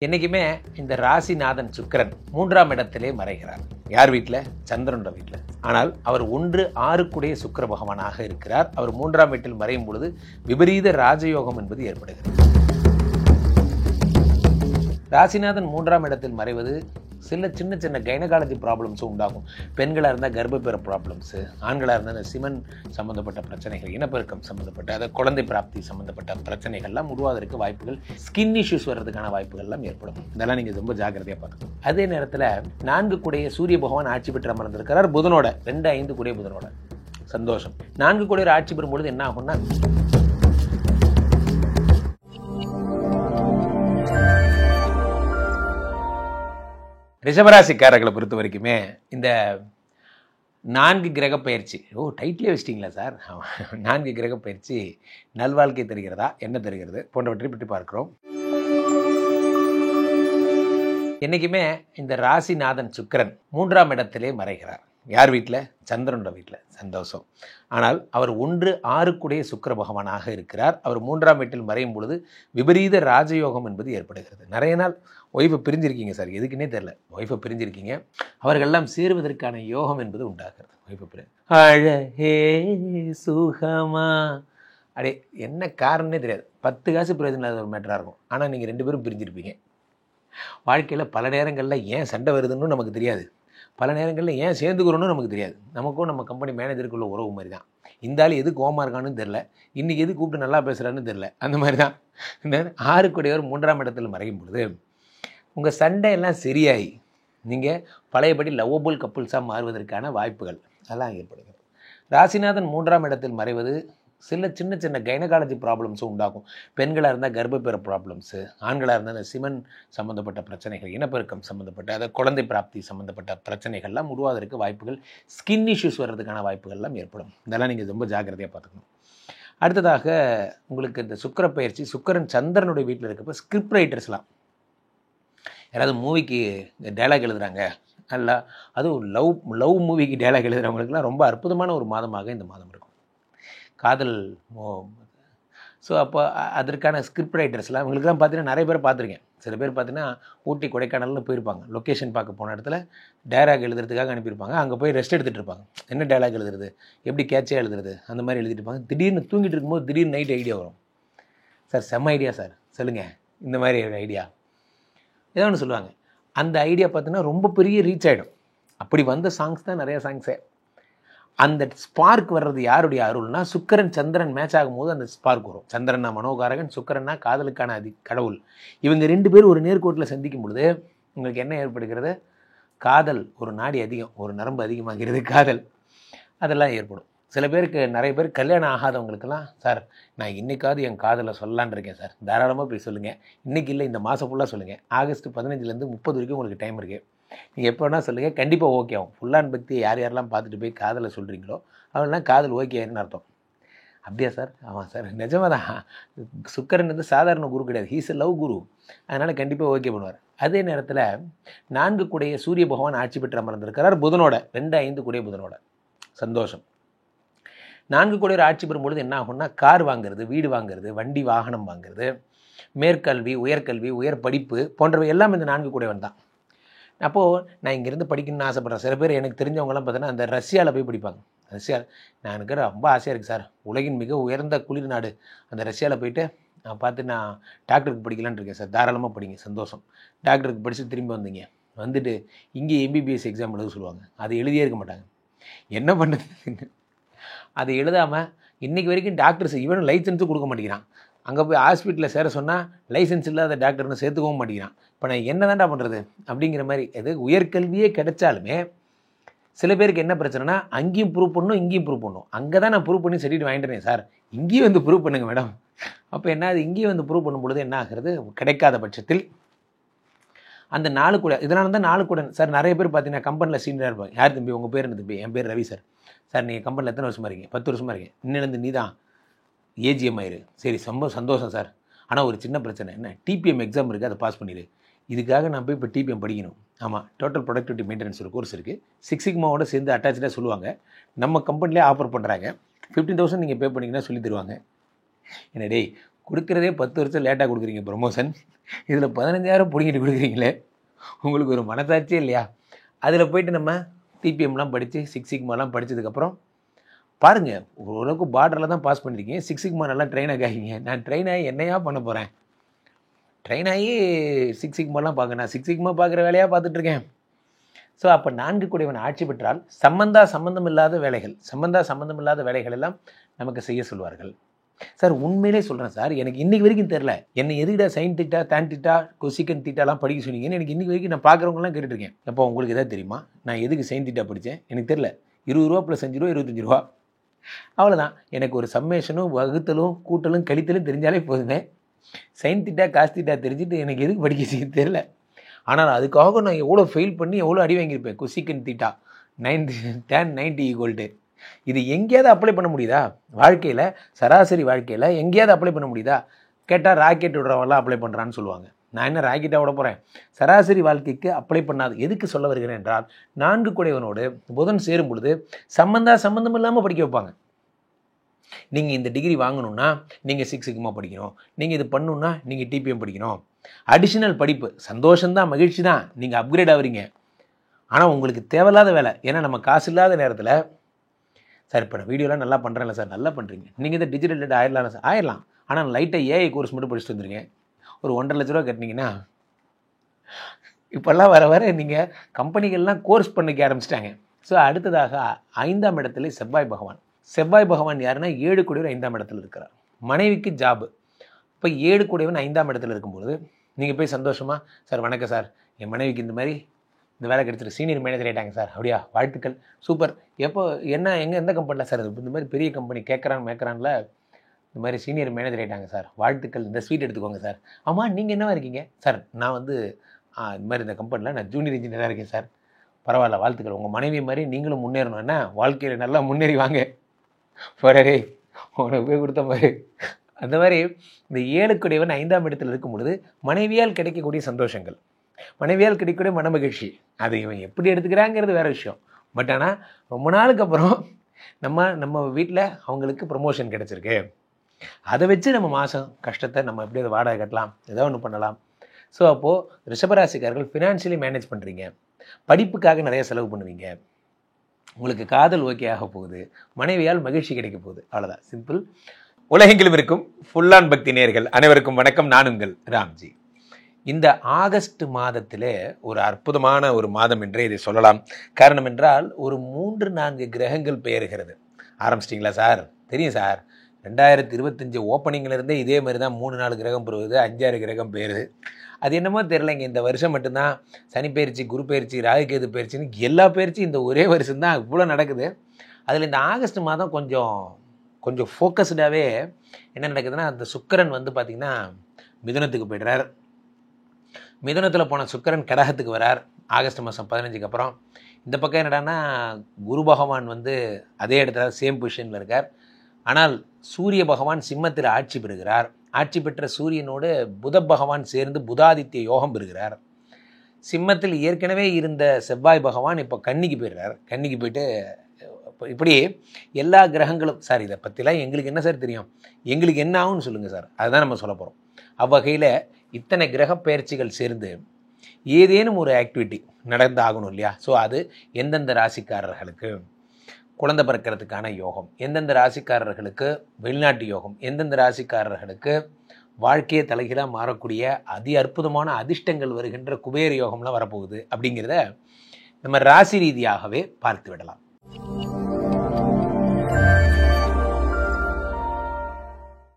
என்னைக்குமே இந்த ராசிநாதன் சுக்கிரன் 3ஆம் இடத்திலே மறைகிறார். யார் வீட்டில்? சந்திரனோட வீட்டில். ஆனால் அவர் 1-6 சுக்கிர பகவானாக இருக்கிறார். அவர் 3ஆம் வீட்டில் மறையும் பொழுது விபரீத ராஜயோகம் என்பது ஏற்படுகிறது. ராசிநாதன் 3ஆம் இடத்தில் மறைவது சில சின்ன சின்ன கைனகாலஜி ப்ராப்ளம்ஸும் உண்டாகும். பெண்களாக இருந்தால் கர்ப்பப்பெற ப்ராப்ளம்ஸு, ஆண்களாக இருந்தால் இந்த சிமன் சம்மந்தப்பட்ட பிரச்சனைகள், இனப்பெருக்கம் சம்மந்தப்பட்ட, அதாவது குழந்தை பிராப்தி சம்மந்தப்பட்ட பிரச்சனைகள்லாம் உருவாவதற்கு வாய்ப்புகள், ஸ்கின் இஷ்யூஸ் வர்றதுக்கான வாய்ப்புகள்லாம் ஏற்படும். இதெல்லாம் நீங்கள் ரொம்ப ஜாக்கிரதையாக பார்க்கணும். அதே நேரத்தில் 4 சூரிய பகவான் ஆட்சி பெற்று அமர்ந்திருக்கிறார் புதனோட, 2-5 புதனோட. சந்தோஷம். 4 ஆட்சி பெறும்பொழுது என்ன ஆகும்னா, ரிஷபராசிக்காரர்களை பொறுத்த வரைக்குமே இந்த 4 கிரக பயிற்சி, டைட்டிலே வச்சிட்டிங்களா சார், 4 கிரக பயிற்சி நல்வாழ்க்கை தருகிறதா, என்ன தருகிறது போன்றவற்றை பற்றி பார்க்கிறோம். என்றைக்குமே இந்த ராசிநாதன் சுக்கிரன் 3ஆம் இடத்திலே மறைகிறார். யார் வீட்டில்? சந்திரனோட வீட்டில். சந்தோஷம். ஆனால் அவர் 1-6 சுக்கிர பகவானாக இருக்கிறார். அவர் 3ஆம் வீட்டில் மறையும் பொழுது விபரீத ராஜயோகம் என்பது ஏற்படுகிறது. நிறைய நாள் ஒய்ஃபை பிரிஞ்சிருக்கீங்க சார், எதுக்குன்னே தெரில, ஒய்ஃபை பிரிஞ்சிருக்கீங்க, அவர்களெல்லாம் சேருவதற்கான யோகம் என்பது உண்டாகிறது. ஒய்ஃபை அழகே சுகமா, அடே என்ன காரணமே தெரியாது, 10 காசு பிரயோஜனம் இல்லாத ஒரு மேட்டராக இருக்கும். ஆனால் நீங்கள் 2 பேரும் பிரிஞ்சிருப்பீங்க. வாழ்க்கையில் பல நேரங்களில் ஏன் சண்டை வருதுன்னு நமக்கு தெரியாது, பல நேரங்களில் ஏன் சேர்ந்துக்கிறோன்னு நமக்கு தெரியாது. நமக்கும் நம்ம கம்பெனி மேனேஜருக்குள்ள உறவு மாதிரி தான். இந்த ஆள் எது கோவமாக இருக்கான்னு தெரில, இன்றைக்கி எது கூப்பிட்டு நல்லா பேசுகிறான்னு தெரில, அந்த மாதிரி தான். இந்த 6 3ஆம் இடத்தில் மறையும் பொழுது உங்கள் சண்டையெல்லாம் சரியாகி நீங்கள் பழையபடி லவ்வபுள் கப்புள்ஸாக மாறுவதற்கான வாய்ப்புகள் அதெல்லாம் ஏற்படுகிறது. ராசிநாதன் 3ஆம் இடத்தில் மறைவது சில சின்ன சின்ன கைனகாலஜி ப்ராப்ளம்ஸும் உண்டாகும். பெண்களாக இருந்தால் கர்ப்பப்பெற ப்ராப்ளம்ஸு, ஆண்களாக இருந்தால் இந்த சிமன் சம்மந்தப்பட்ட பிரச்சனைகள், இனப்பெருக்கம் சம்மந்தப்பட்ட, அதாவது குழந்தை பிராப்தி சம்மந்தப்பட்ட பிரச்சனைகள்லாம் உருவாவதற்கு வாய்ப்புகள், ஸ்கின் இஷ்யூஸ் வர்றதுக்கான வாய்ப்புகள்லாம் ஏற்படும். இதெல்லாம் நீங்கள் ரொம்ப ஜாக்கிரதையாக பார்த்துக்கணும். அடுத்ததாக உங்களுக்கு இந்த சுக்கிர பயிற்சி, சுக்கிரன் சந்திரனுடைய வீட்டில் இருக்கப்போ ஸ்கிரிப்ட் ரைட்டர்ஸ்லாம், யாராவது மூவிக்கு டைலாக் எழுதுகிறாங்க, நல்லா அதுவும் லவ் மூவிக்கு டைலாக் எழுதுகிறவங்களுக்குலாம் ரொம்ப அற்புதமான ஒரு மாதமாக இந்த மாதம் இருக்கும். காதல் ஸோ அப்போ அதற்கான ஸ்கிரிப்ட் ரைட்டர்ஸ்லாம் இவங்களுக்குலாம் பார்த்தீங்கன்னா நிறைய பேர் பார்த்துருக்கேன். சில பேர் பார்த்தீங்கன்னா ஊட்டி கொடைக்கானல்னு போயிருப்பாங்க, லொக்கேஷன் பார்க்க போன இடத்துல டைலாக் எழுதுறதுக்காக அனுப்பியிருப்பாங்க. அங்கே போய் ரெஸ்ட் எடுத்துகிட்டு இருப்பாங்க, என்ன டைலாக் எழுதுறது, எப்படி கேட்சியாக எழுதுறது, அந்த மாதிரி எழுதிட்டு இருப்பாங்க. திடீர்னு தூங்கிட்டு இருக்கும்போது திடீர்னு நைட் ஐடியா வரும், சார் செம்ம ஐடியா சார், சொல்லுங்கள் இந்த மாதிரி ஒரு ஐடியா, ஏதோ ஒன்று சொல்லுவாங்க. அந்த ஐடியா பார்த்தீங்கன்னா ரொம்ப பெரிய ரீச் ஆகிடும். அப்படி வந்த சாங்ஸ் தான் நிறைய சாங்ஸே. அந்த ஸ்பார்க் வர்றது யாருடைய அருள்னா, சுக்கிரன் சந்திரன் மேட்ச் ஆகும்போது அந்த ஸ்பார்க் வரும். சந்திரன்னா மனோகாரகன், சுக்கிரன்னா காதலுக்கான கடவுள். இவங்க 2 பேர் ஒரு நேர்கோட்டில் சந்திக்கும் பொழுது உங்களுக்கு என்ன ஏற்படுகிறது? காதல், ஒரு நாடி அதிகம், ஒரு நரம்பு அதிகமாகிறது, காதல் அதெல்லாம் ஏற்படும். சில பேருக்கு, நிறைய பேர் கல்யாணம் ஆகாதவங்களுக்கெல்லாம், சார் நான் இன்றைக்காவது என் காதலை சொல்லலான் இருக்கேன் சார், தாராளமாக போய் சொல்லுங்கள், இன்றைக்கி இல்லை இந்த மாதம் ஃபுல்லாக சொல்லுங்கள், ஆகஸ்ட் 15லேருந்து 30 வரைக்கும் உங்களுக்கு டைம் இருக்குது, நீங்கள் எப்போ வேணால் சொல்லுங்கள், கண்டிப்பாக ஓகே ஆகும். ஃபுல்லான் பற்றி யாரெல்லாம் பார்த்துட்டு போய் காதலை சொல்கிறீங்களோ அவங்களாம் காதல் ஓகேன்னு அர்த்தம். அப்படியா சார்? ஆமாம் சார், நிஜமாக தான். சுக்கிரன் வந்து சாதாரண குரு கிடையாது, ஹீஸ் எ லவ் குரு, அதனால் கண்டிப்பாக ஓகே பண்ணுவார். அதே நேரத்தில் 4 சூரிய பகவான் ஆட்சி பெற்று அமர்ந்திருக்கிறார் புதனோட, 2-5 புதனோட. சந்தோஷம். 4 ஆட்சி பெறும்பொழுது என்ன ஆகும்னா, கார் வாங்குறது, வீடு வாங்குறது, வண்டி வாகனம் வாங்குறது, மேற்கல்வி, உயர்கல்வி, உயர் படிப்பு போன்றவை எல்லாம் இந்த 4 தான். அப்போது நான் இங்கேருந்து படிக்கணும்னு ஆசைப்பட்றேன். சில பேர் எனக்கு தெரிஞ்சவங்களாம் பார்த்தீங்கன்னா அந்த ரஷ்யாவில் போய் படிப்பாங்க. ரஷ்யா, நான் எனக்கு ரொம்ப ஆசையாக இருக்குது சார், உலகின் மிக உயர்ந்த குளிர் நாடு அந்த ரஷ்யாவில் போயிட்டு நான் பார்த்து நான் டாக்டருக்கு படிக்கலான்னு இருக்கேன் சார், தாராளமாக படிங்க, சந்தோஷம். டாக்டருக்கு படித்து திரும்பி வந்தீங்க, வந்துட்டு இங்கே எம்பிபிஎஸ் எக்ஸாம் எழுத சொல்லுவாங்க, அது எழுதியே இருக்க மாட்டாங்க. என்ன பண்ணுறது, அது எழுதாமல் இன்றைக்கி வரைக்கும் டாக்டர்ஸ் இவனும் லைசன்ஸும் கொடுக்க மாட்டேங்கிறான். அங்கே போய் ஹாஸ்பிட்டலில் சேர சொன்னால் லைசன்ஸ் இல்லாத டாக்டர்னு சேர்த்துக்கவும் மாட்டேங்கிறான். இப்போ நான் என்ன தான்டா பண்ணுறது அப்படிங்கிற மாதிரி. எது உயர்கல்வியே கிடைச்சாலுமே சில பேருக்கு என்ன பிரச்சனைனா, அங்கேயும் ப்ரூவ் பண்ணணும், இங்கேயும் ப்ரூவ் பண்ணணும். அங்கே தான் நான் ப்ரூவ் பண்ணி சர்டிஃபிகேட் வாங்கிட்டேன் சார், இங்கேயும் வந்து ப்ரூவ் பண்ணுங்க மேடம். அப்போ என்ன, அது இங்கேயும் வந்து ப்ரூவ் பண்ணும் பொழுது என்ன ஆகிறது, கிடைக்காத பட்சத்தில் அந்த 4 இதனால தான் 4 சார். நிறைய பேர் பார்த்தீங்கன்னா கம்பெனியில் சீனியராக இருப்பாங்க. யார் தம்பி உங்கள் பேர் என்ன தம்பி? என் பேர் ரவி சார். சார் நீங்கள் கம்பெனியில் எத்தனை வருஷமாக இருக்கீங்க? 10 வருஷமாக இருக்கேன். இன்னிலேருந்து நீ தான் ஏஜிஎம் ஆயிரு. சரி, ரொம்ப சந்தோஷம் சார், ஆனால் ஒரு சின்ன பிரச்சனை, என்ன டிபிஎம் எக்ஸாம் இருக்குது, அதை பாஸ் பண்ணிடு. இதுக்காக நான் போய் இப்போ டிபிஎம் படிக்கணும். ஆமாம், டோட்டல் ப்ரொடக்டிவிட்டி மெயின்டெனன்ஸ் ஒரு கோர்ஸ் இருக்குது, 6 சிக்மாவோட சேர்ந்து அட்டாச்சாக சொல்லுவாங்க. நம்ம கம்பெனிலே ஆஃபர் பண்ணுறாங்க, 15,000 நீங்கள் பே பண்ணிங்கன்னா சொல்லி தருவாங்க. என்ன டேய், கொடுக்குறதே 10 வருஷம் லேட்டாக கொடுக்குறீங்க ப்ரொமோஷன், இதில் 15,000 பிடிங்கிட்டு கொடுக்குறீங்களே, உங்களுக்கு ஒரு மனசாட்சியே இல்லையா? அதில் போயிட்டு நம்ம டிபிஎம்லாம் படித்து சிக்ஸ் சிக்மாலாம் படித்ததுக்கப்புறம் பாருங்கள், ஓரளவுக்கு பார்டரில் தான் பாஸ் பண்ணியிருக்கீங்க. சிக்ஸ் சிக்மா நல்லா ட்ரெயின் ஆகிங்க. நான் ட்ரெயின் ஆகி என்னையா பண்ண போகிறேன்? ட்ரெயின் ஆகி சிக்ஸ் சிக்மாலாம் பார்க்க, நான் சிக்ஸ் சிக்மா பார்க்குற வேலையாக பார்த்துட்ருக்கேன். ஸோ அப்போ 4 கூடியவன் ஆட்சி பெற்றால் சம்பந்தம் இல்லாத வேலைகள் எல்லாம் நமக்கு செய்ய சொல்வார்கள். சார் உண்மையிலே சொல்கிறேன் சார், எனக்கு இன்றைக்கி வரைக்கும் தெரில. என்னை எதுக்கிட்ட sine theta tan theta cosecant தீட்டாலாம் படிக்க சொன்னீங்கன்னு எனக்கு இன்றைக்கி வரைக்கும் நான் பார்க்குறவங்களாம் கேட்டுட்ருக்கேன். அப்போ உங்களுக்கு எதாவது தெரியுமா நான் எதுக்கு சைன் தீட்டா படித்தேன்? எனக்கு தெரில. 20 ரூபா + 5 ரூபா 25 ரூபா, அவ்வளோதான். எனக்கு ஒரு சம்மேஷனும் வகுத்தலும் கூட்டலும் கழித்தலும் தெரிஞ்சாலே போதுமே. சைன் தீட்டா காஸ் தீட்டா தெரிஞ்சுட்டு எனக்கு எதுக்கு படிக்க தெரில. ஆனால் அதுக்காக நான் எவ்வளோ ஃபெயில் பண்ணி எவ்வளோ அடி வாங்கியிருப்பேன். கொசிக்கன் தீட்டா tan 90 = இது எங்கேயாவது அப்ளை பண்ண முடியுதா? வாழ்க்கையில் சராசரி வாழ்க்கையில் எங்கேயாவது அப்ளை பண்ண முடியுதா? கேட்டால் ராக்கெட் விடுறவெல்லாம் அப்ளை பண்ணுறான்னு சொல்லுவாங்க. நான் என்ன ராக்கெட்டாக விட போகிறேன்? சராசரி வாழ்க்கைக்கு அப்ளை பண்ணாது. எதுக்கு சொல்ல வருகிறேன் என்றால், 4 கூடையவனோடு புதன் சேரும் பொழுது சம்மந்தம் இல்லாமல் படிக்க வைப்பாங்க. நீங்கள் இந்த டிகிரி வாங்கணுன்னா நீங்கள் சிக்ஸ் சிக்மா படிக்கணும், நீங்கள் இது பண்ணணுன்னா நீங்கள் டிபிஎம் படிக்கணும். அடிஷ்னல் படிப்பு சந்தோஷம்தான், மகிழ்ச்சி தான், நீங்கள் அப்கிரேட் ஆகுறீங்க. ஆனால் உங்களுக்கு தேவையில்லாத வேலை. ஏன்னா நம்ம காசு இல்லாத நேரத்தில், சார் இப்போ நான் வீடியோலாம் நல்லா பண்ணுறேன்ல சார், நல்லா பண்ணுறீங்க, நீங்கள் இந்த டிஜிட்டல் டேட்டா ஆயிடலாம் சார், ஆயிடலாம். ஆனால் லைட்டாக ஏஐ கோர்ஸ் மட்டும் படிச்சுட்டு வந்துருங்க. ஒரு 1.5 லட்ச ரூபா கட்டினீங்கன்னா, இப்போல்லாம் வர நீங்கள் கம்பெனிகள்லாம் கோர்ஸ் பண்ணிக்க ஆரம்பிச்சிட்டாங்க. ஸோ அடுத்ததாக 5ஆம் இடத்துல செவ்வாய் பகவான் யாருன்னா 7 கூடியவர் 5ஆம் இடத்துல இருக்கிறார். மனைவிக்கு ஜாபு. இப்போ 7 கூடியவன் 5ஆம் இடத்துல இருக்கும்போது நீங்கள் போய் சந்தோஷமாக, சார் வணக்கம் சார், என் மனைவிக்கு இந்த வேலை கிடைச்சிட்டு சீனியர் மேனேஜர் ஆகிட்டாங்க சார், அப்படியா வாழ்த்துக்கள், சூப்பர், எப்போ எந்த கம்பெனியில் சார்? இந்த மாதிரி பெரிய கம்பெனி மேக்கரான்ல இந்த மாதிரி சீனியர் மேனேஜர் ஆகிட்டாங்க சார், வாழ்த்துக்கள், இந்த ஸ்வீட் எடுத்துக்கோங்க சார். ஆமாம், நீங்கள் என்னவா இருக்கீங்க சார்? நான் இந்த மாதிரி இந்த கம்பெனியில் நான் ஜூனியர் இன்ஜினியராக இருக்கேன் சார். பரவாயில்ல, வாழ்த்துக்கள், உங்கள் மனைவி மாதிரி நீங்களும் முன்னேறணும், என்ன வாழ்க்கையில் நல்லா முன்னேறி வாங்க. போரே உனக்கு போய் கொடுத்த மாதிரி. அந்த மாதிரி இந்த 7 கூடியவன் 5ஆம் இடத்தில் இருக்கும் பொழுது மனைவியால் கிடைக்கக்கூடிய சந்தோஷங்கள், மனைவியால் கிடைக்கக்கூடிய மனமகிழ்ச்சி, அதை இவன் எப்படி எடுத்துக்கிறாங்கிறது வேறு விஷயம். பட் ஆனால் ரொம்ப நாளுக்கு அப்புறம் நம்ம வீட்டில் அவங்களுக்கு ப்ரமோஷன் கிடச்சிருக்கு, அதை வச்சு நம்ம மாதம் கஷ்டத்தை நம்ம எப்படி அதை வாடகை கட்டலாம், ஏதோ ஒன்று பண்ணலாம். ஸோ அப்போது ரிஷபராசிக்காரர்கள் ஃபினான்ஷியலி மேனேஜ் பண்ணுறீங்க, படிப்புக்காக நிறைய செலவு பண்ணுவீங்க, உங்களுக்கு காதல் ஓகே ஆக போகுது, மனைவியால் மகிழ்ச்சி கிடைக்க போகுது. அவ்வளோதான், சிம்பிள். உலகெங்கிலும் இருக்கும் ஃபுல் ஆன் பக்தி நேயர்கள் அனைவருக்கும் வணக்கம். நான் உங்கள் ராம்ஜி. இந்த ஆகஸ்ட் மாதத்திலே ஒரு அற்புதமான ஒரு மாதம் என்றே இதை சொல்லலாம். காரணம் என்றால் ஒரு 3-4 கிரகங்கள் பெயர்கிறது. ஆரம்பிச்சிட்டிங்களா சார்? தெரியும் சார், 2025 ஓப்பனிங்கிலிருந்தே இதே மாதிரி தான் 3-4 கிரகம் பெறுவது, 5-6 கிரகம் பெயருது. அது என்னமோ தெரிலங்க, இந்த வருஷம் மட்டும்தான் சனி பயிற்சி, குரு பயிற்சி, ராகுகேது பயிற்சின்னு எல்லா பயிற்சியும் இந்த ஒரே வருஷம்தான் இவ்வளோ நடக்குது. அதில் இந்த ஆகஸ்ட் மாதம் கொஞ்சம் ஃபோக்கஸ்டாகவே என்ன நடக்குதுன்னா, அந்த சுக்கிரன் பார்த்திங்கன்னா மிதுனத்துக்கு போய்டுறார். மிதுனத்தில் போன சுக்கிரன் கடகத்துக்கு வரார் ஆகஸ்ட் மாதம் 15க்கு அப்புறம். இந்த பக்கம் என்னடான்னா குரு பகவான் அதே இடத்துல சேம் பொசிஷனில் இருக்கார். ஆனால் சூரிய பகவான் சிம்மத்தில் ஆட்சி பெறுகிறார். ஆட்சி பெற்ற சூரியனோடு புத பகவான் சேர்ந்து புதாதித்ய யோகம் பெறுகிறார். சிம்மத்தில் ஏற்கனவே இருந்த செவ்வாய் பகவான் இப்போ கன்னிக்கு போயிடுறார். கன்னிக்கு போயிட்டு இப்படி எல்லா கிரகங்களும், சார் இதை பற்றிலாம் எங்களுக்கு என்ன சார் தெரியும், எங்களுக்கு என்ன ஆகும்னு சொல்லுங்கள் சார், அதுதான் நம்ம சொல்ல போகிறோம். அவ்வகையில் இத்தனை கிரக பயிற்சிகள் சேர்ந்து ஏதேனும் ஒரு ஆக்டிவிட்டி நடந்து ஆகணும் இல்லையா? ஸோ அது எந்தெந்த ராசிக்காரர்களுக்கு குழந்தை பிறக்கிறதுக்கான யோகம், எந்தெந்த ராசிக்காரர்களுக்கு வெளிநாட்டு யோகம், எந்தெந்த ராசிக்காரர்களுக்கு வாழ்க்கையை தலைகீழாக மாறக்கூடிய அற்புதமான அதிர்ஷ்டங்கள் வருகின்ற குபேர யோகம்லாம் வரப்போகுது அப்படிங்கிறத நம்ம ராசி ரீதியாகவே பார்த்து விடலாம்.